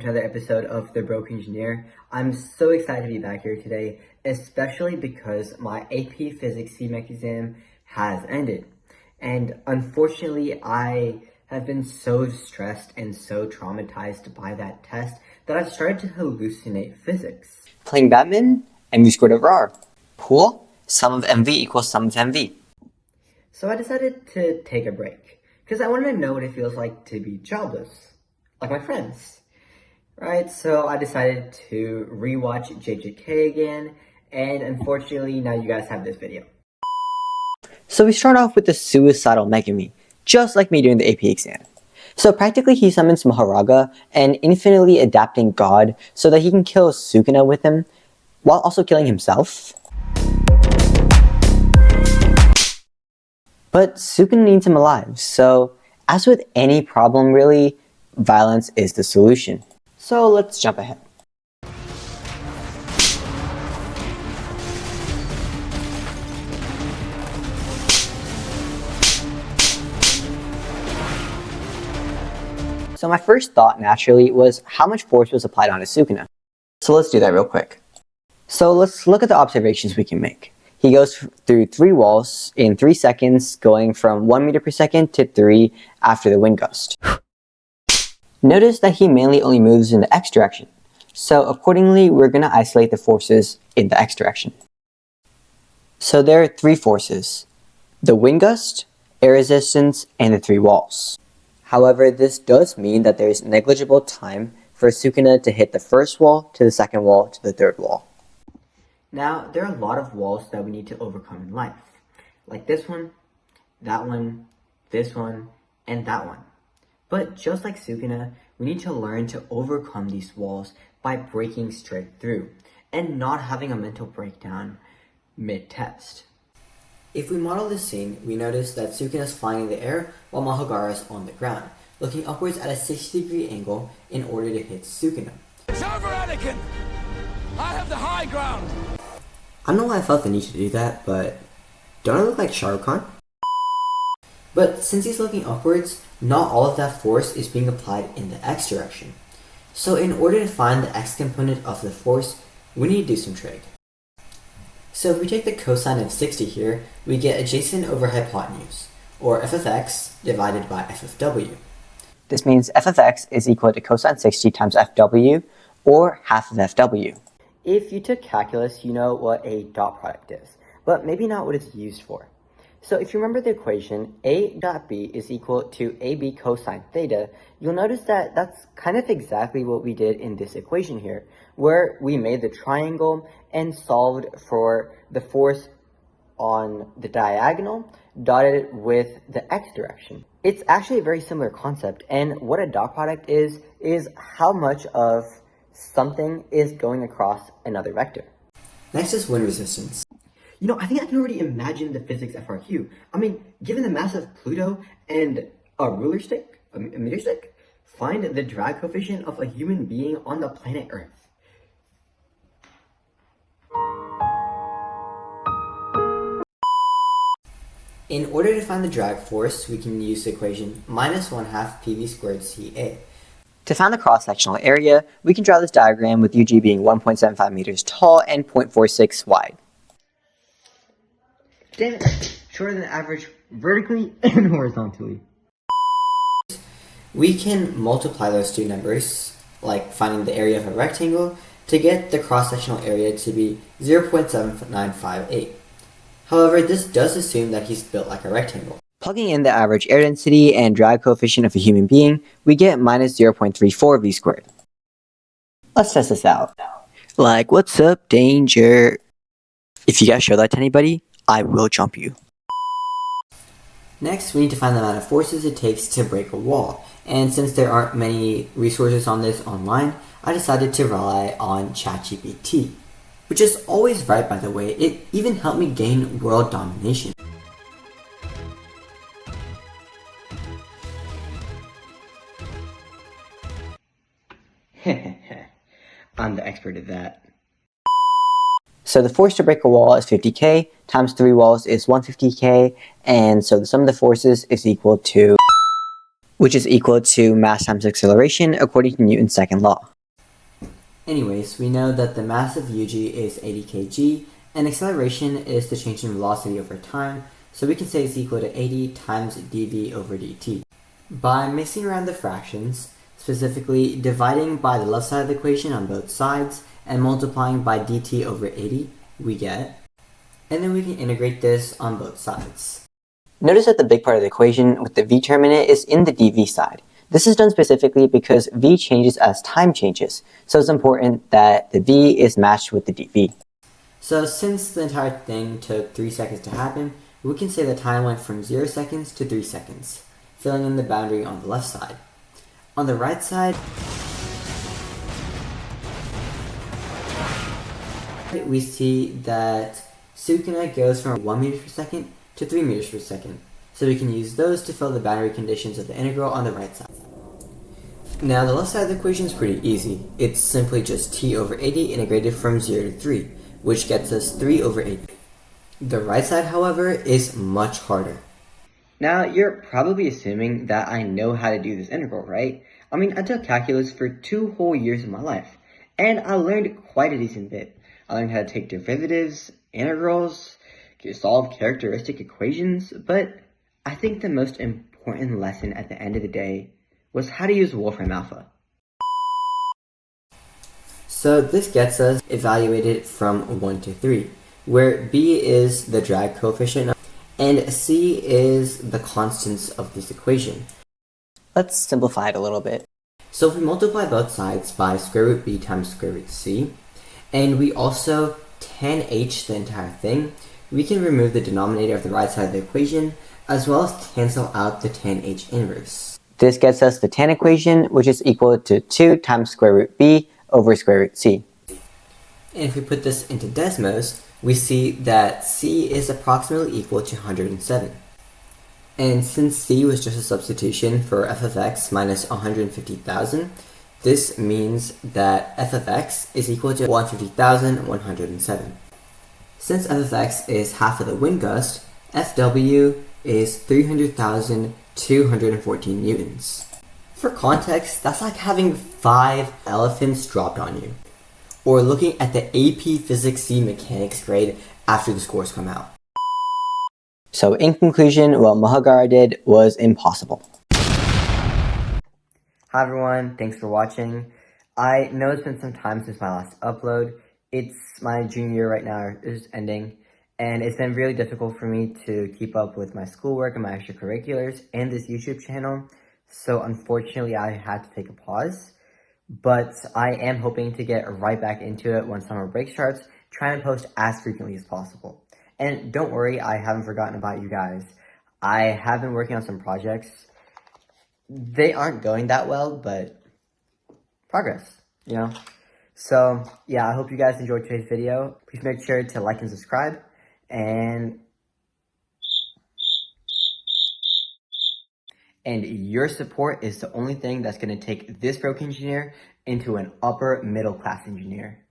to another episode of The Broke Engineer. I'm so excited to be back here today, especially because my AP Physics CMEC exam has ended. And unfortunately, I have been so stressed and so traumatized by that test that I've started to hallucinate physics. Playing badminton, MV squared over R. Pool, sum of MV equals sum of MV. So I decided to take a break, because I wanted to know what it feels like to be jobless, like my friends. Right, so I decided to rewatch JJK again, and unfortunately now you guys have this video. So we start off with the suicidal Megami, just like me during the AP exam. So practically he summons Mahoraga, an infinitely adapting god, so that he can kill Sukuna with him, while also killing himself. But Sukuna needs him alive, so as with any problem really, violence is the solution. So let's jump ahead. So my first thought naturally was how much force was applied onto Sukuna. So let's do that real quick. So let's look at the observations we can make. He goes through 3 walls in 3 seconds, going from 1 meter per second to 3 after the wind gust. Notice that he mainly only moves in the X direction, so accordingly we're going to isolate the forces in the X direction. So there are 3 forces: the wind gust, air resistance, and the 3 walls. However, this does mean that there is negligible time for Sukuna to hit the first wall, to the second wall, to the third wall. Now, there are a lot of walls that we need to overcome in life, like this one, this one, and that one. But just like Sukuna, we need to learn to overcome these walls by breaking straight through and not having a mental breakdown mid-test. If we model this scene, we notice that Sukuna is flying in the air while Mahoraga is on the ground, looking upwards at a 60-degree angle in order to hit Sukuna. It's over, Anakin! I have the high ground! I don't know why I felt the need to do that, but don't I look like Shah Rukh Khan? But since he's looking upwards, not all of that force is being applied in the X direction. So in order to find the X component of the force, we need to do some trig. So if we take the cosine of 60 here, we get adjacent over hypotenuse, or f of x divided by f of w. This means f of x is equal to cosine 60 times fw, or half of fw. If you took calculus, you know what a dot product is, but maybe not what it's used for. So if you remember the equation, a dot b is equal to ab cosine theta, you'll notice that that's kind of exactly what we did in this equation here, where we made the triangle and solved for the force on the diagonal dotted with the x direction. It's actually a very similar concept, and what a dot product is how much of something is going across another vector. Next is wind resistance. You know, I think I can already imagine the physics FRQ. I mean, given the mass of Pluto and a ruler stick, a meter stick, find the drag coefficient of a human being on the planet Earth. In order to find the drag force, we can use the equation minus 1/2 PV squared CA. To find the cross-sectional area, we can draw this diagram with UG being 1.75 meters tall and 0.46 wide. Damn it, shorter than average vertically and horizontally. We can multiply those two numbers, like finding the area of a rectangle, to get the cross-sectional area to be 0.7958. However, this does assume that he's built like a rectangle. Plugging in the average air density and drag coefficient of a human being, we get minus 0.34 v squared. Let's test this out. Like, what's up, danger? If you guys show that to anybody, I will jump you. Next, we need to find the amount of forces it takes to break a wall. And since there aren't many resources on this online, I decided to rely on ChatGPT, which is always right, by the way. It even helped me gain world domination. I'm the expert at that. So the force to break a wall is 50k, times 3 walls is 150k, and so the sum of the forces is equal to, which is equal to mass times acceleration according to Newton's second law. Anyways, we know that the mass of UG is 80 kg, and acceleration is the change in velocity over time, so we can say it's equal to 80 times dv over dt. By mixing around the fractions, specifically dividing by the left side of the equation on both sides, and multiplying by dt over 80, we get, and then we can integrate this on both sides. Notice that the big part of the equation with the v term in it is in the dv side. This is done specifically because v changes as time changes, so it's important that the v is matched with the dv. So since the entire thing took 3 seconds to happen, we can say the time went from 0 seconds to 3 seconds, filling in the boundary on the left side. On the right side, we see that Sukuna goes from 1 meter per second to 3 meters per second, so we can use those to fill the boundary conditions of the integral on the right side. Now the left side of the equation is pretty easy. It's simply just t over 80 integrated from 0 to 3, which gets us 3 over 80. The right side, however, is much harder. Now, you're probably assuming that I know how to do this integral, right? I mean, I took calculus for 2 whole years of my life, and I learned quite a decent bit. I learned how to take derivatives, integrals, solve characteristic equations, but I think the most important lesson at the end of the day was how to use Wolfram Alpha. So this gets us evaluated from 1 to 3, where b is the drag coefficient and c is the constants of this equation. Let's simplify it a little bit. So if we multiply both sides by square root b times square root c, and we also tan h the entire thing, we can remove the denominator of the right side of the equation, as well as cancel out the tan h inverse. This gets us the tan equation, which is equal to 2 times square root b over square root c. And if we put this into Desmos, we see that c is approximately equal to 107. And since c was just a substitution for f of x minus 150,000, this means that f of x is equal to 150,107. Since f of x is half of the wind gust, Fw is 300,214 newtons. For context, that's like having 5 elephants dropped on you, or looking at the AP Physics C mechanics grade after the scores come out. So in conclusion, what Mahoraga did was impossible. Hi everyone, thanks for watching. I know it's been some time since my last upload. It's my junior year right now, it's ending, and it's been really difficult for me to keep up with my schoolwork and my extracurriculars and this YouTube channel, so unfortunately I had to take a pause. But I am hoping to get right back into it when summer break starts, trying to post as frequently as possible. And don't worry, I haven't forgotten about you guys. I have been working on some projects. They aren't going that well, but progress, you know? So, yeah, I hope you guys enjoyed today's video. Please make sure to like and subscribe, and your support is the only thing that's going to take this broke engineer into an upper middle class engineer.